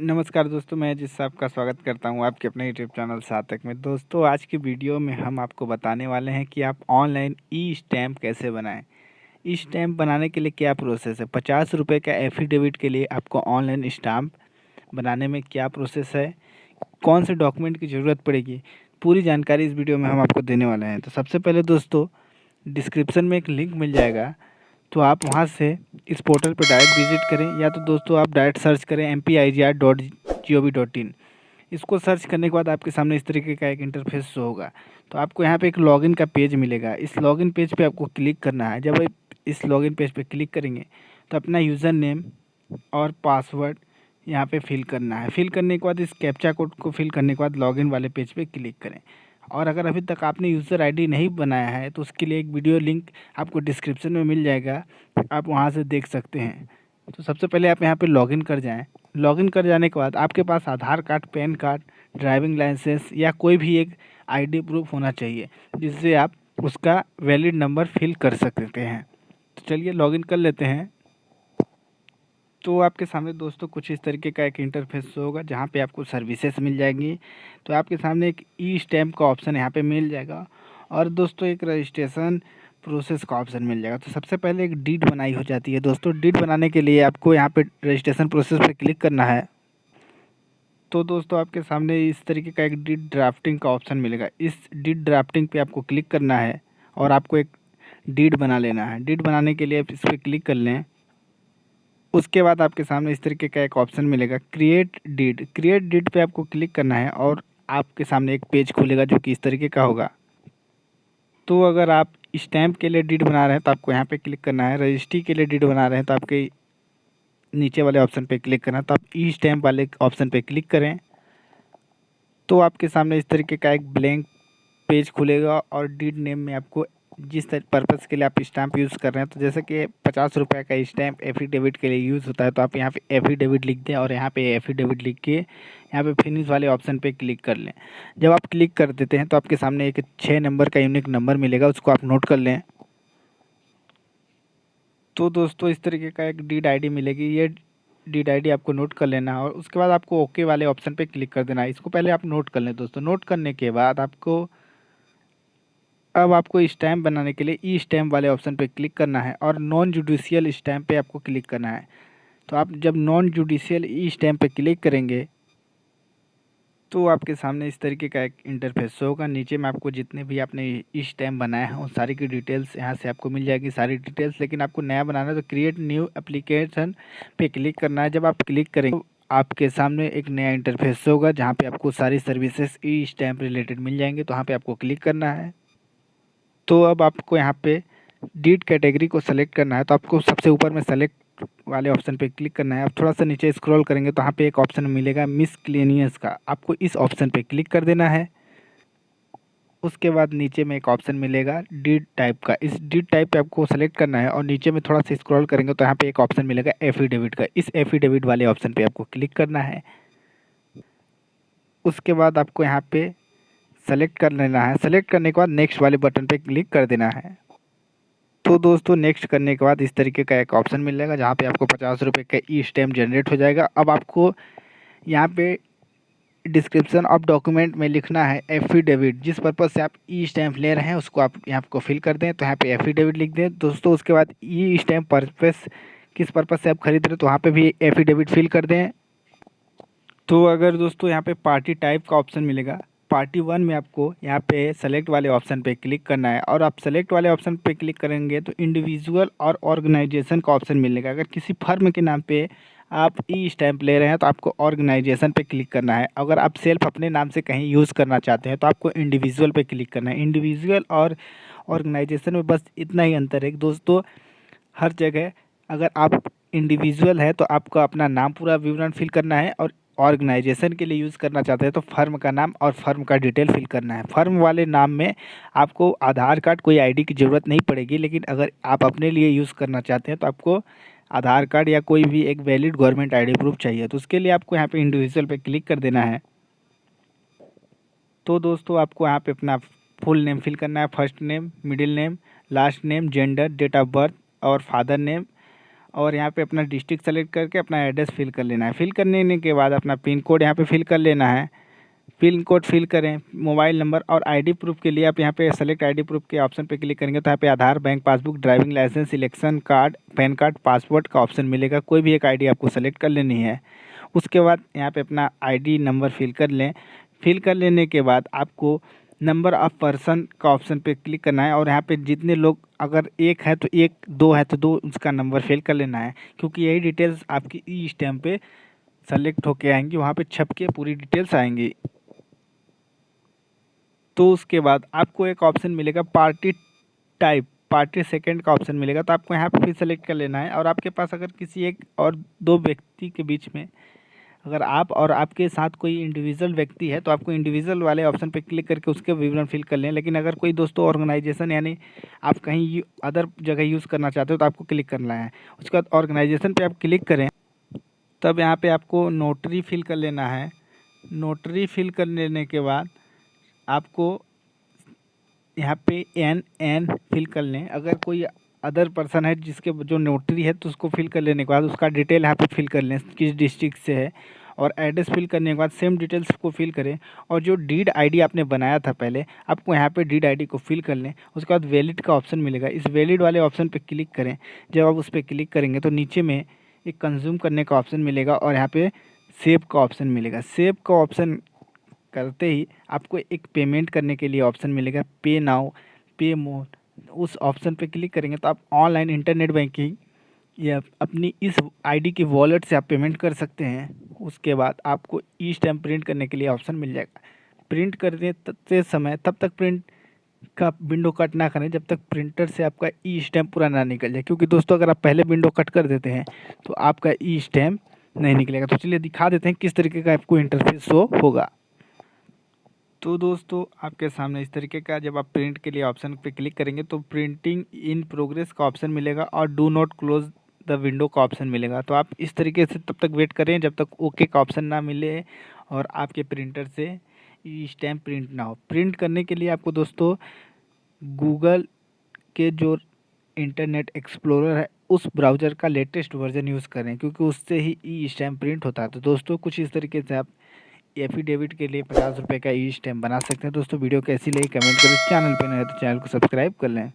नमस्कार दोस्तों, मैं जिस आपका स्वागत करता हूं आपके अपने यूट्यूब चैनल सार्थक में। दोस्तों, आज की वीडियो में हम आपको बताने वाले हैं कि आप ऑनलाइन ई स्टैम्प कैसे बनाएं। ई स्टैम्प बनाने के लिए क्या प्रोसेस है। 50 रुपये का एफिडेविट के लिए आपको ऑनलाइन स्टैम्प बनाने में क्या प्रोसेस है, कौन से डॉक्यूमेंट की ज़रूरत पड़ेगी, पूरी जानकारी इस वीडियो में हम आपको देने वाले हैं। तो सबसे पहले दोस्तों, डिस्क्रिप्शन में एक लिंक मिल जाएगा, तो आप वहाँ से इस पोर्टल पर डायरेक्ट विजिट करें, या तो दोस्तों आप डायरेक्ट सर्च करें mpigr.gov.in। इसको सर्च करने के बाद आपके सामने इस तरीके का एक इंटरफेस शो होगा। तो आपको यहाँ पे एक लॉगिन का पेज मिलेगा। इस लॉगिन पेज पे आपको क्लिक करना है। जब आप इस लॉगिन पेज पे क्लिक करेंगे तो अपना यूज़र नेम और पासवर्ड यहाँ पे फिल करना है। फिल करने के बाद इस कैप्चा कोड को फिल करने के बाद लॉगिन वाले पेज पे क्लिक करें। और अगर अभी तक आपने यूज़र आईडी नहीं बनाया है तो उसके लिए एक वीडियो लिंक आपको डिस्क्रिप्शन में मिल जाएगा, आप वहाँ से देख सकते हैं। तो सबसे पहले आप यहाँ पे लॉगिन कर जाएं। लॉगिन कर जाने के बाद आपके पास Aadhaar card, PAN card, driving licence या कोई भी एक आईडी प्रूफ होना चाहिए जिससे आप उसका वैलिड नंबर फिल कर सकते हैं। तो चलिए लॉगिन कर लेते हैं। तो आपके सामने दोस्तों कुछ इस तरीके का एक इंटरफेस होगा जहाँ पे आपको सर्विसेज मिल जाएंगी। तो आपके सामने एक ई स्टैम्प का ऑप्शन यहाँ पे मिल जाएगा, और दोस्तों एक रजिस्ट्रेशन प्रोसेस का ऑप्शन मिल जाएगा। तो सबसे पहले एक डीड बनाई हो जाती है। दोस्तों, डीड बनाने के लिए आपको यहाँ पे रजिस्ट्रेशन प्रोसेस पे क्लिक करना है। तो दोस्तों आपके सामने इस तरीके का एक डीड ड्राफ्टिंग का ऑप्शन मिलेगा। इस डीड ड्राफ्टिंग पे आपको क्लिक करना है और आपको एक डीड बना लेना है। डीड बनाने के लिए आप इस पर क्लिक कर लें। उसके बाद आपके सामने इस तरीके का एक ऑप्शन मिलेगा, क्रिएट डीड। क्रिएट डीड पे आपको क्लिक करना है और आपके सामने एक पेज खुलेगा जो कि इस तरीके का होगा। तो अगर आप स्टैम्प के लिए डीड बना रहे हैं तो आपको यहाँ पे क्लिक करना है। रजिस्ट्री के लिए डीड बना रहे हैं तो आपके नीचे वाले ऑप्शन पे क्लिक करना है। तो आप ई स्टैम्प वाले ऑप्शन पे क्लिक करें तो आपके सामने इस तरीके का एक ब्लैंक पेज खुलेगा, और डीड नेम में आपको जिस पर्पज़ के लिए आप स्टैम्प यूज़ कर रहे हैं, तो जैसे कि 50 रुपये का स्टैम्प एफिडेविट के लिए यूज़ होता है, तो आप यहाँ पे एफिडेविट लिख दें और यहाँ पे एफिडेविट लिख के यहाँ पे फिनिश वाले ऑप्शन पे क्लिक कर लें। जब आप क्लिक कर देते हैं तो आपके सामने एक 6 नंबर का यूनिक नंबर मिलेगा, उसको आप नोट कर लें। तो दोस्तों इस तरीके का एक डीड आईडी मिलेगी, ये डीड आईडी आपको नोट कर लेना है और उसके बाद आपको ओके वाले ऑप्शन पे क्लिक कर देना है। इसको पहले आप नोट कर लें दोस्तों। नोट करने के बाद अब आपको स्टैम्प बनाने के लिए ई स्टैम्प वाले ऑप्शन पे क्लिक करना है और नॉन जुडिशियल स्टैम्प पे आपको क्लिक करना है। तो आप जब नॉन जुडिशियल ई स्टैम्प पे क्लिक करेंगे तो आपके सामने इस तरीके का एक इंटरफेस होगा। नीचे में आपको जितने भी आपने ई स्टैम्प बनाए हैं उन सारी की डिटेल्स यहाँ से आपको मिल जाएगी, सारी डिटेल्स। लेकिन आपको नया बनाना है तो क्रिएट न्यू एप्लीकेशन पे क्लिक करना है। जब आप क्लिक करेंगे तो आपके सामने एक नया इंटरफेस होगा जहाँ पे आपको सारी सर्विसेज ई स्टैम्प रिलेटेड मिल जाएंगे। तो वहाँ पे आपको क्लिक करना है। तो अब आपको यहाँ पे डीड कैटेगरी को सेलेक्ट करना है। तो आपको सबसे ऊपर में सेलेक्ट वाले ऑप्शन पे क्लिक करना है। आप थोड़ा सा नीचे स्क्रॉल करेंगे तो यहाँ पे एक ऑप्शन मिलेगा मिसक्लेनियस का, आपको इस ऑप्शन पे क्लिक कर देना है। उसके बाद नीचे में एक ऑप्शन मिलेगा डीड टाइप का, इस डीड टाइप पे आपको सेलेक्ट करना है और नीचे में थोड़ा सा स्क्रॉल करेंगे तो यहाँ पे एक ऑप्शन मिलेगा एफिडेविट का, इस एफिडेविट वाले ऑप्शन पे आपको क्लिक करना है। उसके बाद आपको यहाँ पे सेलेक्ट कर लेना है। सेलेक्ट करने के बाद नेक्स्ट वाले बटन पे क्लिक कर देना है। तो दोस्तों नेक्स्ट करने के बाद इस तरीके का एक ऑप्शन मिलेगा जहाँ पे आपको 50 रुपये का ई स्टैम्प जनरेट हो जाएगा। अब आपको यहाँ पे डिस्क्रिप्शन ऑफ डॉक्यूमेंट में लिखना है एफिडेविट। जिस पर्पज़ से आप ई स्टैम्प ले रहे हैं उसको आप यहाँ को फिल कर दें। तो यहाँ पे एफिडेविट लिख दें दोस्तों। उसके बाद ई स्टैम्प पर्पस किस पर्पज़ से आप खरीद रहे हैं तो वहाँ पे भी एफिडेविट फिल कर दें। तो अगर दोस्तों यहाँ पे पार्टी टाइप का ऑप्शन मिलेगा, पार्टी 1 में आपको यहाँ पे सेलेक्ट वाले ऑप्शन पे क्लिक करना है और आप सेलेक्ट वाले ऑप्शन पे क्लिक करेंगे तो इंडिविजुअल और ऑर्गेनाइजेशन का ऑप्शन मिलेगा। अगर किसी फर्म के नाम पे आप ई स्टैम्प ले रहे हैं तो आपको ऑर्गेनाइजेशन पे क्लिक करना है। अगर आप सेल्फ अपने नाम से कहीं यूज़ करना चाहते हैं तो आपको इंडिविजुअल पे क्लिक करना है। इंडिविजुअल और ऑर्गेनाइजेशन में बस इतना ही अंतर है दोस्तों। हर जगह अगर आप इंडिविजुअल है तो आपको अपना नाम पूरा विवरण फिल करना है, और ऑर्गेनाइजेशन के लिए यूज़ करना चाहते हैं तो फर्म का नाम और फर्म का डिटेल फिल करना है। फर्म वाले नाम में आपको आधार कार्ड, कोई आईडी की ज़रूरत नहीं पड़ेगी, लेकिन अगर आप अपने लिए यूज़ करना चाहते हैं तो आपको आधार कार्ड या कोई भी एक वैलिड गवर्नमेंट आईडी प्रूफ चाहिए। तो उसके लिए आपको यहाँ पे इंडिविजुअल पे क्लिक कर देना है। तो दोस्तों आपको यहाँ पे अपना फुल नेम फिल करना है, first name, middle name, last name, gender, date of birth और फादर नेम और यहाँ पे अपना डिस्ट्रिक्ट सेलेक्ट करके अपना एड्रेस फिल कर लेना है। फिल करने के बाद अपना पिन कोड यहाँ पे फिल कर लेना है। पिन कोड फिल करें, मोबाइल नंबर और आईडी प्रूफ के लिए आप यहाँ पे सेलेक्ट आईडी प्रूफ के ऑप्शन पे क्लिक करेंगे तो यहाँ पे Aadhaar, bank passbook, driving licence, election card, PAN card, passport का ऑप्शन मिलेगा। कोई भी एक आईडी आपको सेलेक्ट कर लेनी है। उसके बाद यहाँ पे अपना आईडी नंबर फिल कर लें। फिल कर लेने के बाद आपको नंबर ऑफ़ पर्सन का ऑप्शन पे क्लिक करना है और यहाँ पे जितने लोग, अगर एक है तो एक, दो है तो दो, उसका नंबर फिल कर लेना है, क्योंकि यही डिटेल्स आपकी ई स्टैम्प पे सेलेक्ट होके आएंगी, वहाँ पे छप के पूरी डिटेल्स आएंगी। तो उसके बाद आपको एक ऑप्शन मिलेगा पार्टी टाइप, पार्टी सेकंड का ऑप्शन मिलेगा, तो आपको यहाँ पे फिर सेलेक्ट कर लेना है। और आपके पास अगर किसी एक और दो व्यक्ति के बीच में, अगर आप और आपके साथ कोई इंडिविजुअल व्यक्ति है तो आपको इंडिविजुअल वाले ऑप्शन पे क्लिक करके उसके विवरण फिल कर लें। लेकिन अगर कोई दोस्तों ऑर्गेनाइजेशन यानी आप कहीं अदर जगह यूज़ करना चाहते हो तो आपको क्लिक करना है। उसके बाद ऑर्गेनाइजेशन पे आप क्लिक करें, तब यहाँ पे आपको नोटरी फिल कर लेना है। नोटरी फिल कर लेने के बाद आपको यहाँ पे एन फिल कर लें। अगर कोई अदर पर्सन है जिसके जो नोटरी है तो उसको फिल कर लेने के बाद उसका डिटेल यहाँ पे फिल कर लें, किस डिस्ट्रिक्ट से है, और एड्रेस फिल करने के बाद सेम डिटेल्स को फिल करें। और जो डीड आईडी आपने बनाया था पहले, आपको यहाँ पे डीड आईडी को फिल कर लें। उसके बाद वैलिड का ऑप्शन मिलेगा, इस वैलिड वाले ऑप्शन पे क्लिक करें। जब आप उस पर क्लिक करेंगे तो नीचे में एक कंज्यूम करने का ऑप्शन मिलेगा और यहाँ पे सेव का ऑप्शन मिलेगा। सेव का ऑप्शन करते ही आपको एक पेमेंट करने के लिए ऑप्शन मिलेगा, पे नाउ, पे मोर। उस ऑप्शन पे क्लिक करेंगे तो आप ऑनलाइन इंटरनेट बैंकिंग या अपनी इस आईडी की वॉलेट से आप पेमेंट कर सकते हैं। उसके बाद आपको ई स्टैम्प प्रिंट करने के लिए ऑप्शन मिल जाएगा। प्रिंट करते समय तब तक प्रिंट का विंडो कट ना करें जब तक प्रिंटर से आपका ई स्टैम्प पूरा ना निकल जाए, क्योंकि दोस्तों अगर आप पहले विंडो कट कर देते हैं तो आपका ई स्टैम्प नहीं निकलेगा। तो चलिए दिखा देते हैं किस तरीके का आपको इंटरफेस शो होगा। तो दोस्तों आपके सामने इस तरीके का, जब आप प्रिंट के लिए ऑप्शन पे क्लिक करेंगे तो प्रिंटिंग इन प्रोग्रेस का ऑप्शन मिलेगा और do not close the window का ऑप्शन मिलेगा। तो आप इस तरीके से तब तक वेट करें जब तक ओके का ऑप्शन ना मिले और आपके प्रिंटर से ई स्टैम्प प्रिंट ना हो। प्रिंट करने के लिए आपको दोस्तों गूगल के जो इंटरनेट एक्सप्लोरर है उस ब्राउज़र का लेटेस्ट वर्जन यूज़ करें, क्योंकि उससे ही ई स्टैम्प प्रिंट होता है। तो दोस्तों कुछ इस तरीके से आप एफिडेविट के लिए 50 रुपये का ई स्टैम्प बना सकते हैं। दोस्तों वीडियो कैसी लगी कमेंट करें, चैनल पे नए हैं तो चैनल को सब्सक्राइब कर लें।